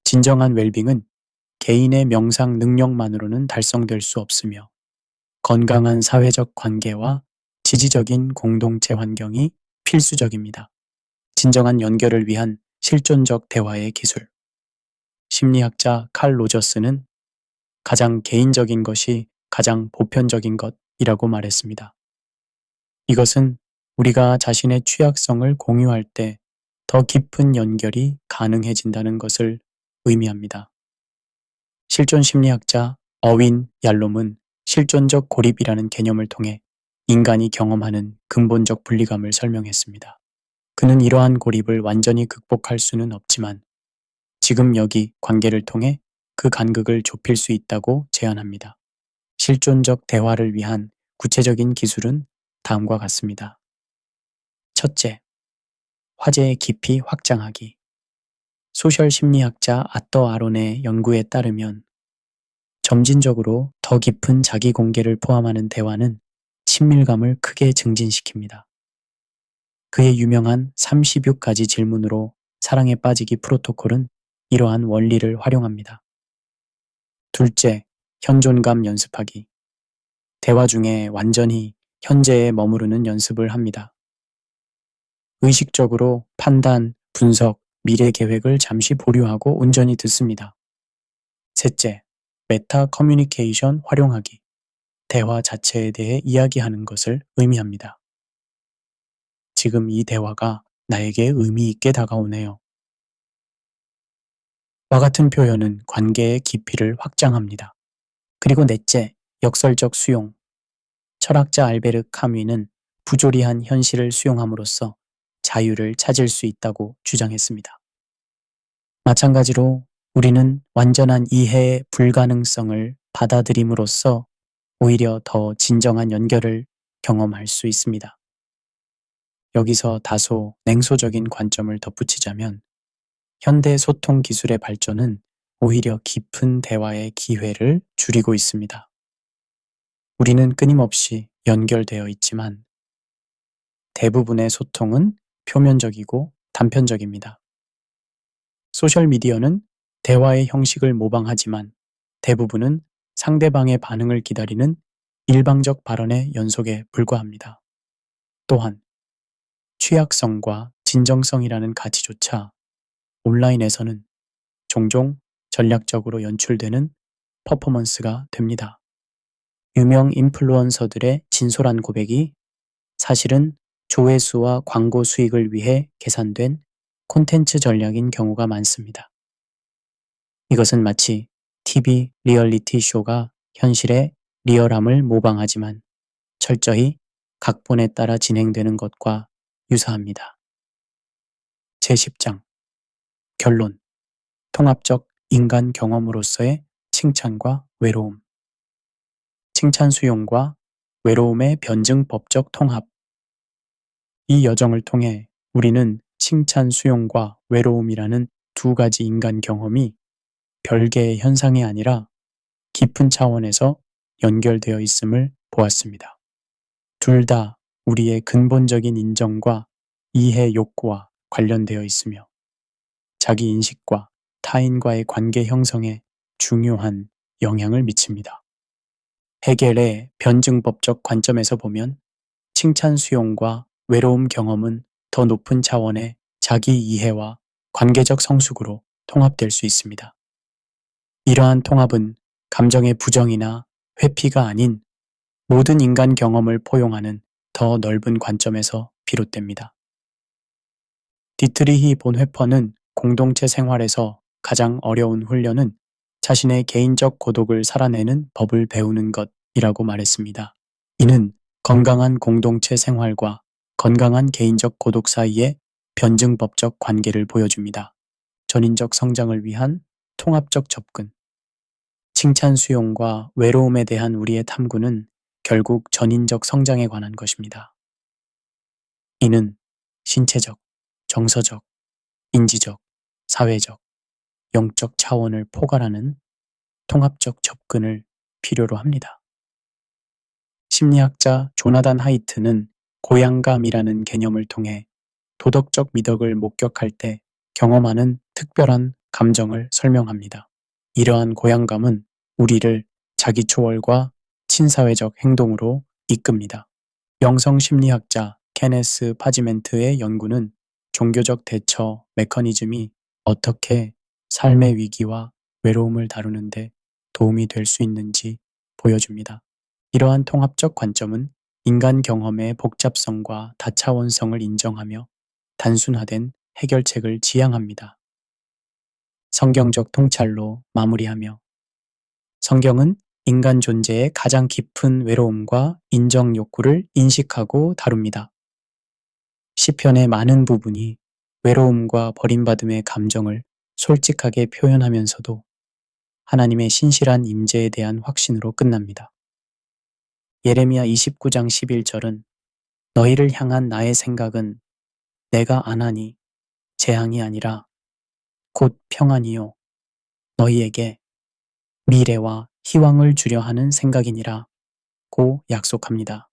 진정한 웰빙은 개인의 명상 능력만으로는 달성될 수 없으며 건강한 사회적 관계와 지지적인 공동체 환경이 필수적입니다. 진정한 연결을 위한 실존적 대화의 기술. 심리학자 칼 로저스는 가장 개인적인 것이 가장 보편적인 것이라고 말했습니다. 이것은 우리가 자신의 취약성을 공유할 때 더 깊은 연결이 가능해진다는 것을 의미합니다. 실존 심리학자 어윈 얄롬은 실존적 고립이라는 개념을 통해 인간이 경험하는 근본적 분리감을 설명했습니다. 그는 이러한 고립을 완전히 극복할 수는 없지만 지금 여기 관계를 통해 그 간극을 좁힐 수 있다고 제안합니다. 실존적 대화를 위한 구체적인 기술은 다음과 같습니다. 첫째, 화제의 깊이 확장하기. 소셜 심리학자 아터 아론의 연구에 따르면 점진적으로 더 깊은 자기 공개를 포함하는 대화는 친밀감을 크게 증진시킵니다. 그의 유명한 36가지 질문으로 사랑에 빠지기 프로토콜은 이러한 원리를 활용합니다. 둘째, 현존감 연습하기. 대화 중에 완전히 현재에 머무르는 연습을 합니다. 의식적으로 판단, 분석, 미래 계획을 잠시 보류하고 온전히 듣습니다. 셋째, 메타 커뮤니케이션 활용하기. 대화 자체에 대해 이야기하는 것을 의미합니다. 지금 이 대화가 나에게 의미 있게 다가오네요. 와 같은 표현은 관계의 깊이를 확장합니다. 그리고 넷째, 역설적 수용. 철학자 알베르 카뮈는 부조리한 현실을 수용함으로써 자유를 찾을 수 있다고 주장했습니다. 마찬가지로 우리는 완전한 이해의 불가능성을 받아들임으로써 오히려 더 진정한 연결을 경험할 수 있습니다. 여기서 다소 냉소적인 관점을 덧붙이자면 현대 소통 기술의 발전은 오히려 깊은 대화의 기회를 줄이고 있습니다. 우리는 끊임없이 연결되어 있지만 대부분의 소통은 표면적이고 단편적입니다. 소셜미디어는 대화의 형식을 모방하지만 대부분은 상대방의 반응을 기다리는 일방적 발언의 연속에 불과합니다. 또한 취약성과 진정성이라는 가치조차 온라인에서는 종종 전략적으로 연출되는 퍼포먼스가 됩니다. 유명 인플루언서들의 진솔한 고백이 사실은 조회수와 광고 수익을 위해 계산된 콘텐츠 전략인 경우가 많습니다. 이것은 마치 TV 리얼리티 쇼가 현실의 리얼함을 모방하지만 철저히 각본에 따라 진행되는 것과 유사합니다. 제10장 결론 통합적 인간 경험으로서의 칭찬과 외로움 칭찬 수용과 외로움의 변증법적 통합 이 여정을 통해 우리는 칭찬 수용과 외로움이라는 두 가지 인간 경험이 별개의 현상이 아니라 깊은 차원에서 연결되어 있음을 보았습니다. 둘 다 우리의 근본적인 인정과 이해 욕구와 관련되어 있으며 자기 인식과 타인과의 관계 형성에 중요한 영향을 미칩니다. 헤겔의 변증법적 관점에서 보면 칭찬 수용과 외로움 경험은 더 높은 차원의 자기 이해와 관계적 성숙으로 통합될 수 있습니다. 이러한 통합은 감정의 부정이나 회피가 아닌 모든 인간 경험을 포용하는 더 넓은 관점에서 비롯됩니다. 디트리히 본회퍼는 공동체 생활에서 가장 어려운 훈련은 자신의 개인적 고독을 살아내는 법을 배우는 것이라고 말했습니다. 이는 건강한 공동체 생활과 건강한 개인적 고독 사이의 변증법적 관계를 보여줍니다. 전인적 성장을 위한 통합적 접근. 칭찬 수용과 외로움에 대한 우리의 탐구는 결국 전인적 성장에 관한 것입니다. 이는 신체적, 정서적, 인지적, 사회적, 영적 차원을 포괄하는 통합적 접근을 필요로 합니다. 심리학자 조나단 하이트는 고양감이라는 개념을 통해 도덕적 미덕을 목격할 때 경험하는 특별한 감정을 설명합니다. 이러한 고양감은 우리를 자기 초월과 친사회적 행동으로 이끕니다. 영성심리학자 케네스 파지멘트의 연구는 종교적 대처 메커니즘이 어떻게 삶의 위기와 외로움을 다루는데 도움이 될 수 있는지 보여줍니다. 이러한 통합적 관점은 인간 경험의 복잡성과 다차원성을 인정하며 단순화된 해결책을 지향합니다. 성경적 통찰로 마무리하며 성경은 인간 존재의 가장 깊은 외로움과 인정 욕구를 인식하고 다룹니다. 시편의 많은 부분이 외로움과 버림받음의 감정을 솔직하게 표현하면서도 하나님의 신실한 임재에 대한 확신으로 끝납니다. 예레미야 29장 11절은 너희를 향한 나의 생각은 내가 안하니 재앙이 아니라 곧 평안이요 너희에게 미래와 희망을 주려 하는 생각이니라 고 약속합니다.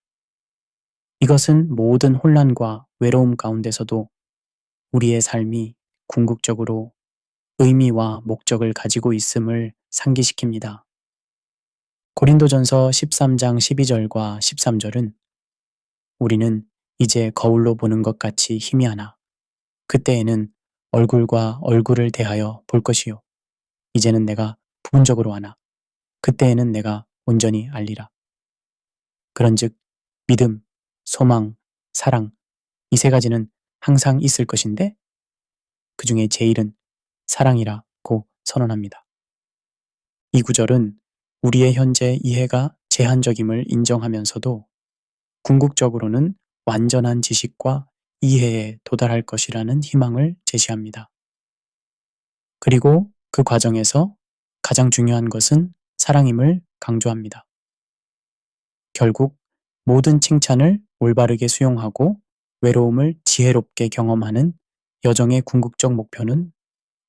이것은 모든 혼란과 외로움 가운데서도 우리의 삶이 궁극적으로 의미와 목적을 가지고 있음을 상기시킵니다. 고린도전서 13장 12절과 13절은 우리는 이제 거울로 보는 것 같이 희미하나 그때에는 얼굴과 얼굴을 대하여 볼 것이요 이제는 내가 부분적으로 아나 그때에는 내가 온전히 알리라. 그런즉 믿음, 소망, 사랑 이 세 가지는 항상 있을 것인데 그 중에 제일은 사랑이라고 선언합니다. 이 구절은 우리의 현재 이해가 제한적임을 인정하면서도 궁극적으로는 완전한 지식과 이해에 도달할 것이라는 희망을 제시합니다. 그리고 그 과정에서 가장 중요한 것은 사랑임을 강조합니다. 결국 모든 칭찬을 올바르게 수용하고 외로움을 지혜롭게 경험하는 여정의 궁극적 목표는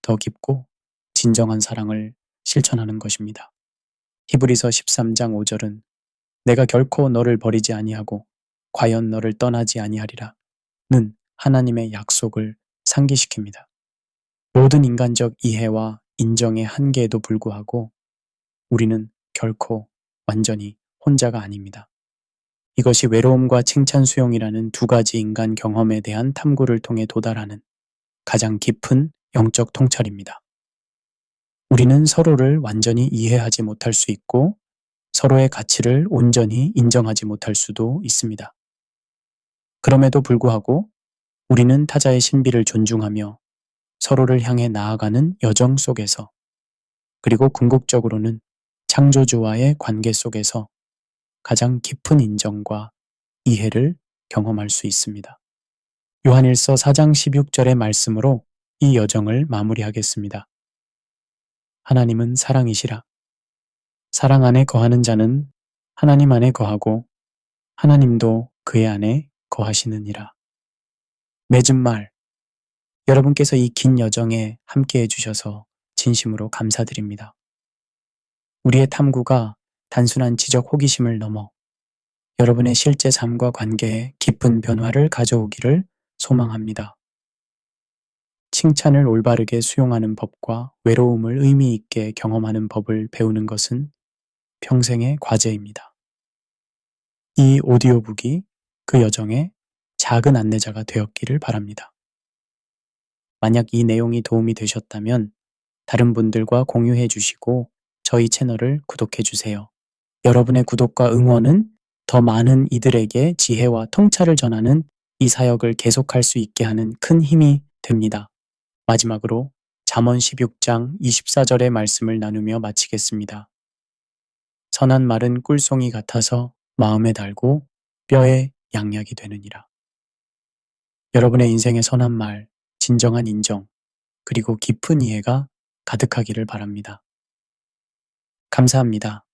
더 깊고 진정한 사랑을 실천하는 것입니다. 히브리서 13장 5절은 내가 결코 너를 버리지 아니하고 과연 너를 떠나지 아니하리라 는 하나님의 약속을 상기시킵니다. 모든 인간적 이해와 인정의 한계에도 불구하고 우리는 결코 완전히 혼자가 아닙니다. 이것이 외로움과 칭찬 수용이라는 두 가지 인간 경험에 대한 탐구를 통해 도달하는 가장 깊은 영적 통찰입니다. 우리는 서로를 완전히 이해하지 못할 수 있고 서로의 가치를 온전히 인정하지 못할 수도 있습니다. 그럼에도 불구하고 우리는 타자의 신비를 존중하며 서로를 향해 나아가는 여정 속에서 그리고 궁극적으로는 창조주와의 관계 속에서 가장 깊은 인정과 이해를 경험할 수 있습니다. 요한일서 4장 16절의 말씀으로 이 여정을 마무리하겠습니다. 하나님은 사랑이시라. 사랑 안에 거하는 자는 하나님 안에 거하고 하나님도 그의 안에 거하시느니라. 맺은 말, 여러분께서 이 긴 여정에 함께해 주셔서 진심으로 감사드립니다. 우리의 탐구가 단순한 지적 호기심을 넘어 여러분의 실제 삶과 관계에 깊은 변화를 가져오기를 소망합니다. 칭찬을 올바르게 수용하는 법과 외로움을 의미 있게 경험하는 법을 배우는 것은 평생의 과제입니다. 이 오디오북이 그 여정에 작은 안내자가 되었기를 바랍니다. 만약 이 내용이 도움이 되셨다면 다른 분들과 공유해 주시고 저희 채널을 구독해 주세요. 여러분의 구독과 응원은 더 많은 이들에게 지혜와 통찰을 전하는 이 사역을 계속할 수 있게 하는 큰 힘이 됩니다. 마지막으로 잠언 16장 24절의 말씀을 나누며 마치겠습니다. 선한 말은 꿀송이 같아서 마음에 달고 뼈에 양약이 되느니라. 여러분의 인생의 선한 말, 진정한 인정, 그리고 깊은 이해가 가득하기를 바랍니다. 감사합니다.